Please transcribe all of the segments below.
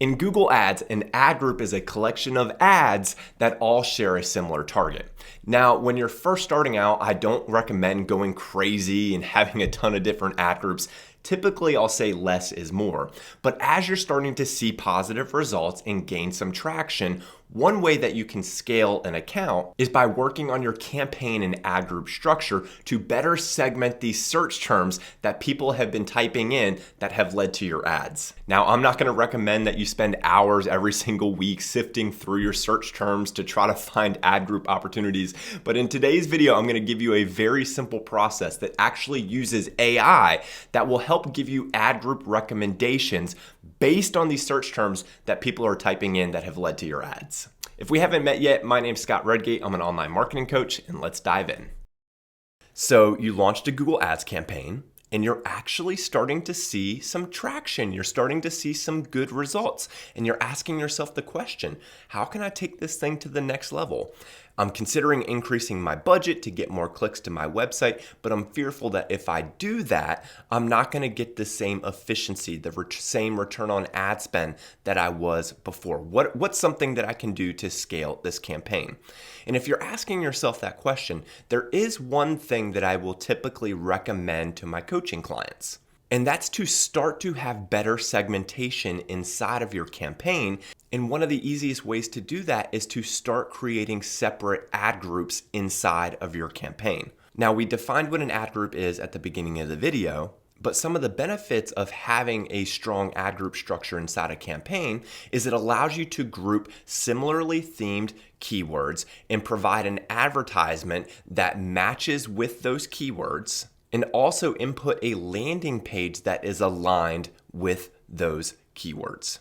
In Google Ads, an ad group is a collection of ads that all share a similar target. Now, when you're first starting out, I don't recommend going crazy and having a ton of different ad groups. Typically, I'll say less is more. But as you're starting to see positive results and gain some traction, one way that you can scale an account is by working on your campaign and ad group structure to better segment these search terms that people have been typing in that have led to your ads. Now, I'm not going to recommend that you spend hours every single week sifting through your search terms to try to find ad group opportunities, but in today's video, I'm going to give you a very simple process that actually uses AI that will help give you ad group recommendations based on these search terms that people are typing in that have led to your ads. If we haven't met yet, my name's Scott Redgate. I'm an online marketing coach, and let's dive in. So you launched a Google Ads campaign, and you're actually starting to see some traction. You're starting to see some good results, and you're asking yourself the question, how can I take this thing to the next level? I'm considering increasing my budget to get more clicks to my website, but I'm fearful that if I do that, I'm not going to get the same efficiency, the same return on ad spend that I was before. What's something that I can do to scale this campaign? And if you're asking yourself that question, there is one thing that I will typically recommend to my coaching clients. And that's to start to have better segmentation inside of your campaign. And one of the easiest ways to do that is to start creating separate ad groups inside of your campaign. Now, we defined what an ad group is at the beginning of the video, but some of the benefits of having a strong ad group structure inside a campaign is it allows you to group similarly themed keywords and provide an advertisement that matches with those keywords, and also input a landing page that is aligned with those keywords.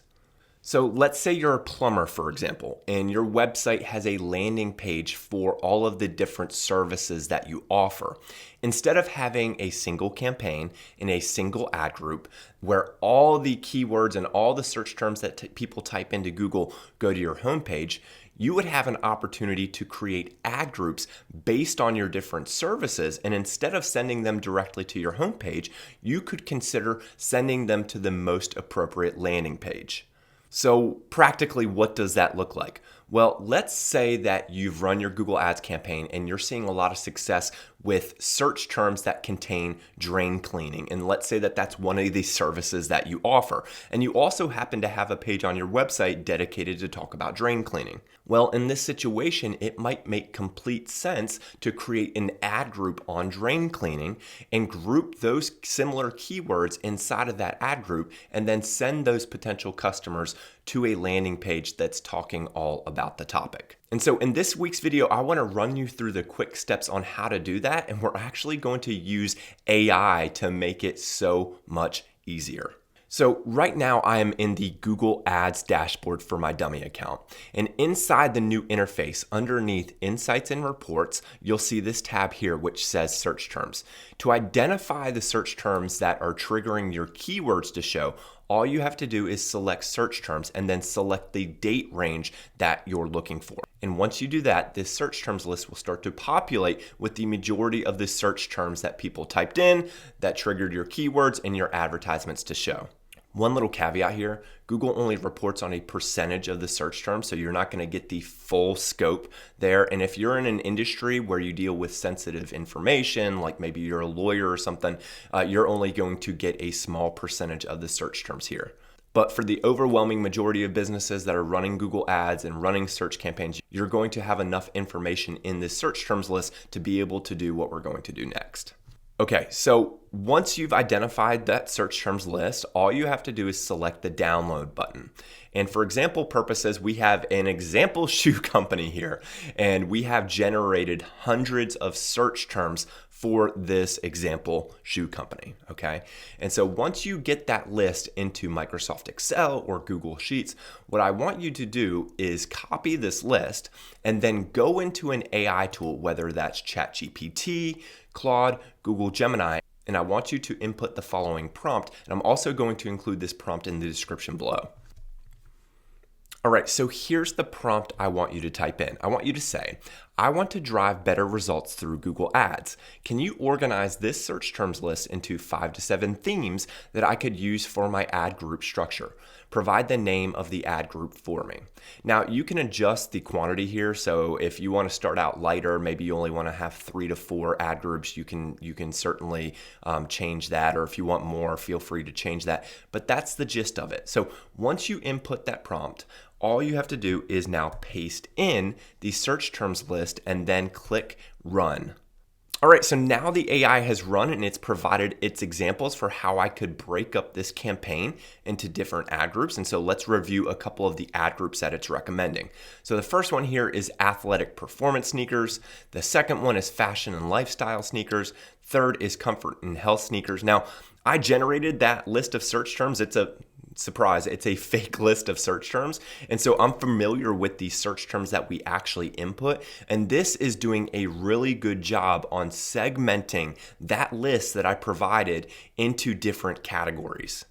So let's say you're a plumber, for example, and your website has a landing page for all of the different services that you offer. Instead of having a single campaign in a single ad group where all the keywords and all the search terms that people type into Google go to your homepage, you would have an opportunity to create ad groups based on your different services. And instead of sending them directly to your homepage, you could consider sending them to the most appropriate landing page. So practically, what does that look like? Well, let's say that you've run your Google Ads campaign and you're seeing a lot of success with search terms that contain drain cleaning. And let's say that that's one of the services that you offer. And you also happen to have a page on your website dedicated to talk about drain cleaning. Well, in this situation, it might make complete sense to create an ad group on drain cleaning and group those similar keywords inside of that ad group and then send those potential customers to a landing page that's talking all about the topic. And so in this week's video, I want to run you through the quick steps on how to do that. And we're actually going to use AI to make it so much easier. So right now I am in the Google Ads dashboard for my dummy account. And inside the new interface, underneath Insights and Reports, you'll see this tab here which says Search Terms. To identify the search terms that are triggering your keywords to show, all you have to do is select search terms and then select the date range that you're looking for. And once you do that, this search terms list will start to populate with the majority of the search terms that people typed in that triggered your keywords and your advertisements to show. One little caveat here, Google only reports on a percentage of the search terms, so you're not going to get the full scope there. And if you're in an industry where you deal with sensitive information, like maybe you're a lawyer or something, you're only going to get a small percentage of the search terms here. But for the overwhelming majority of businesses that are running Google Ads and running search campaigns, you're going to have enough information in this search terms list to be able to do what we're going to do next. Okay, so once you've identified that search terms list, all you have to do is select the download button. And for example purposes, we have an example shoe company here, and we have generated hundreds of search terms for this example shoe company, okay? And so once you get that list into Microsoft Excel or Google Sheets, what I want you to do is copy this list and then go into an AI tool, whether that's ChatGPT, Claude, Google Gemini, and I want you to input the following prompt, and I'm also going to include this prompt in the description below. All right, so here's the prompt I want you to type in. I want you to say, I want to drive better results through Google Ads. Can you organize this search terms list into 5 to 7 themes that I could use for my ad group structure? provide the name of the ad group for me. Now you can adjust the quantity here. So if you want to start out lighter, maybe you only want to have 3 to 4 ad groups, you can certainly change that. Or if you want more, feel free to change that. But that's the gist of it. So once you input that prompt, all you have to do is now paste in the search terms list and then click run. All right, so now the AI has run and it's provided its examples for how I could break up this campaign into different ad groups. And so let's review a couple of the ad groups that it's recommending. So the first one here is athletic performance sneakers. The second one is fashion and lifestyle sneakers. Third is comfort and health sneakers. Now, I generated that list of search terms. It's a surprise, it's a fake list of search terms. And so I'm familiar with the search terms that we actually input. And this is doing a really good job on segmenting that list that I provided into different categories.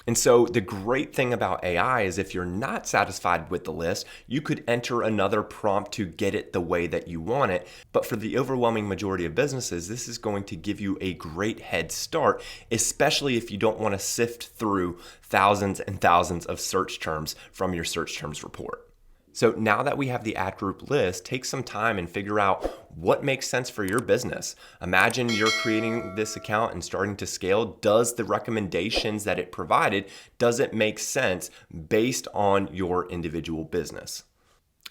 And so the great thing about AI is if you're not satisfied with the list, you could enter another prompt to get it the way that you want it. But for the overwhelming majority of businesses, this is going to give you a great head start, especially if you don't want to sift through thousands and thousands of search terms from your search terms report. So now that we have the ad group list, take some time and figure out what makes sense for your business. Imagine you're creating this account and starting to scale. Does the recommendations that it provided, does it make sense based on your individual business?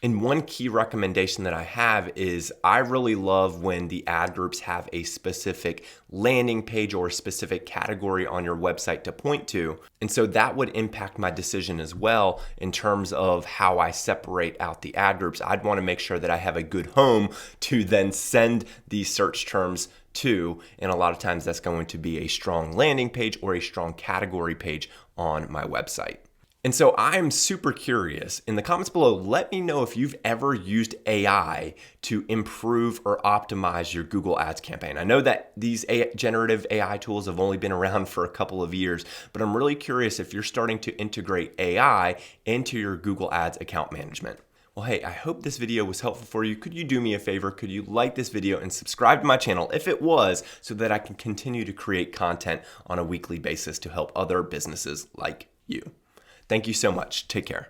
And one key recommendation that I have is I really love when the ad groups have a specific landing page or a specific category on your website to point to. And so that would impact my decision as well in terms of how I separate out the ad groups. I'd want to make sure that I have a good home to then send these search terms to. And a lot of times that's going to be a strong landing page or a strong category page on my website. And so I'm super curious. In the comments below, let me know if you've ever used AI to improve or optimize your Google Ads campaign. I know that these generative AI tools have only been around for a couple of years, but I'm really curious if you're starting to integrate AI into your Google Ads account management. Well, hey, I hope this video was helpful for you. Could you do me a favor? Could you like this video and subscribe to my channel if it was, so that I can continue to create content on a weekly basis to help other businesses like you? Thank you so much. Take care.